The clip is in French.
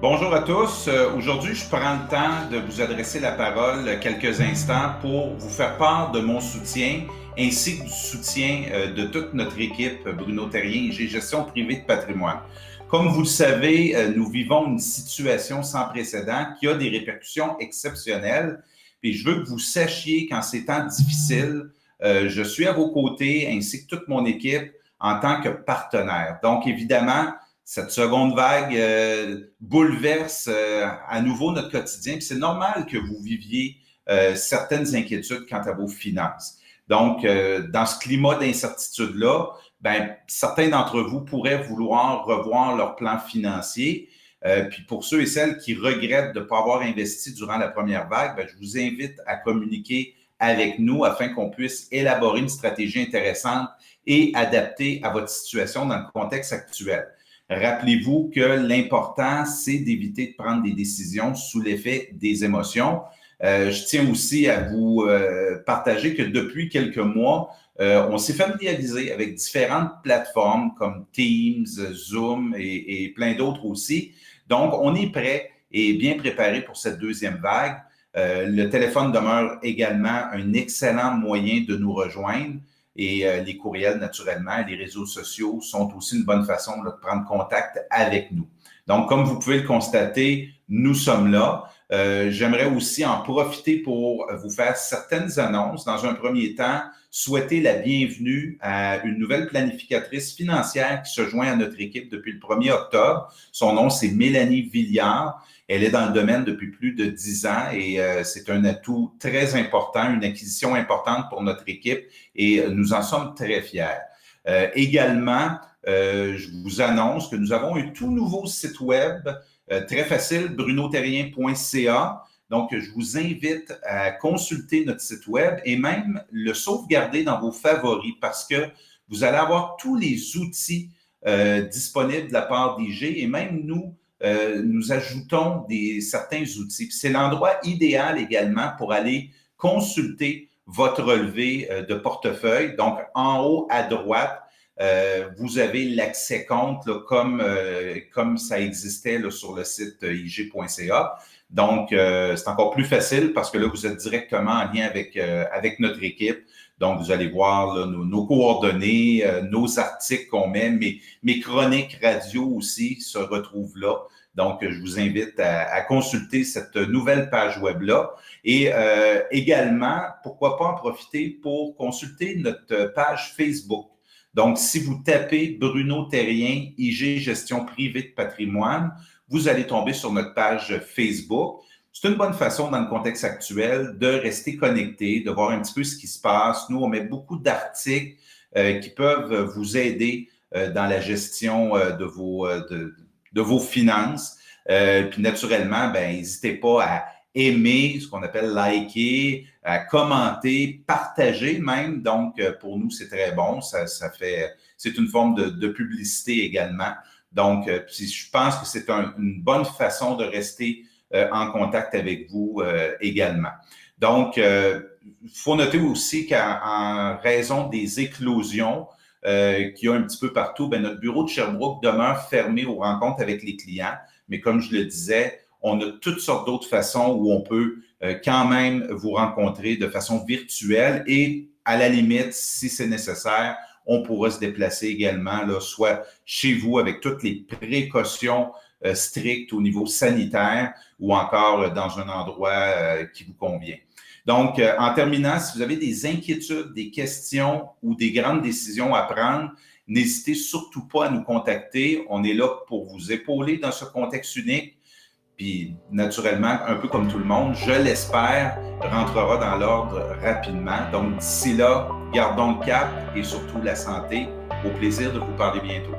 Bonjour à tous. Aujourd'hui, je prends le temps de vous adresser la parole quelques instants pour vous faire part de mon soutien ainsi que du soutien de toute notre équipe Bruno Terrien et Gestion privée de patrimoine. Comme vous le savez, nous vivons une situation sans précédent qui a des répercussions exceptionnelles. Et je veux que vous sachiez qu'en ces temps difficiles, je suis à vos côtés ainsi que toute mon équipe en tant que partenaire. Donc, évidemment, cette seconde vague bouleverse à nouveau notre quotidien. Puis c'est normal que vous viviez certaines inquiétudes quant à vos finances. Donc, dans ce climat d'incertitude-là, ben, certains d'entre vous pourraient vouloir revoir leur plan financier. Puis pour ceux et celles qui regrettent de ne pas avoir investi durant la première vague, ben, je vous invite à communiquer avec nous afin qu'on puisse élaborer une stratégie intéressante et adaptée à votre situation dans le contexte actuel. Rappelez-vous que l'important, c'est d'éviter de prendre des décisions sous l'effet des émotions. Je tiens aussi à vous partager que depuis quelques mois, on s'est familiarisé avec différentes plateformes comme Teams, Zoom et plein d'autres aussi. Donc, on est prêt et bien préparé pour cette deuxième vague. Le téléphone demeure également un excellent moyen de nous rejoindre. Et les courriels, naturellement, les réseaux sociaux sont aussi une bonne façon de prendre contact avec nous. Donc, comme vous pouvez le constater, nous sommes là. J'aimerais aussi en profiter pour vous faire certaines annonces. Dans un premier temps, souhaiter la bienvenue à une nouvelle planificatrice financière qui se joint à notre équipe depuis le 1er octobre. Son nom, c'est Mélanie Villiard. Elle est dans le domaine depuis plus de 10 ans et c'est un atout très important, une acquisition importante pour notre équipe et nous en sommes très fiers. Également, je vous annonce que nous avons un tout nouveau site web très facile, brunoterrien.ca. Donc, je vous invite à consulter notre site web et même le sauvegarder dans vos favoris parce que vous allez avoir tous les outils disponibles de la part d'IG et même nous ajoutons certains outils. Puis c'est l'endroit idéal également pour aller consulter votre relevé de portefeuille. Donc, en haut à droite, vous avez l'accès compte là, comme ça existait là, sur le site ig.ca. Donc, c'est encore plus facile parce que là, vous êtes directement en lien avec notre équipe. Donc, vous allez voir là, nos coordonnées, nos articles qu'on met, mes chroniques radio aussi se retrouvent là. Donc, je vous invite à consulter cette nouvelle page web-là. Et également, pourquoi pas en profiter pour consulter notre page Facebook. Donc, si vous tapez Bruno Terrien, IG Gestion privée de patrimoine, vous allez tomber sur notre page Facebook. C'est une bonne façon, dans le contexte actuel, de rester connecté, de voir un petit peu ce qui se passe. Nous, on met beaucoup d'articles qui peuvent vous aider dans la gestion de vos finances. Puis naturellement, ben, n'hésitez pas à aimer, ce qu'on appelle liker, à commenter, partager même. Donc, pour nous, c'est très bon. C'est une forme de publicité également. Donc, je pense que c'est une bonne façon de rester en contact avec vous également. Donc, il faut noter aussi qu'en raison des éclosions qu'il y a un petit peu partout, bien, notre bureau de Sherbrooke demeure fermé aux rencontres avec les clients. Mais comme je le disais, on a toutes sortes d'autres façons où on peut quand même vous rencontrer de façon virtuelle et à la limite, si c'est nécessaire, on pourra se déplacer également, là, soit chez vous avec toutes les précautions strictes au niveau sanitaire ou encore dans un endroit qui vous convient. Donc, en terminant, si vous avez des inquiétudes, des questions ou des grandes décisions à prendre, n'hésitez surtout pas à nous contacter. On est là pour vous épauler dans ce contexte unique. Puis, naturellement, un peu comme tout le monde, je l'espère, rentrera dans l'ordre rapidement. Donc, d'ici là, gardons le cap et surtout la santé. Au plaisir de vous parler bientôt.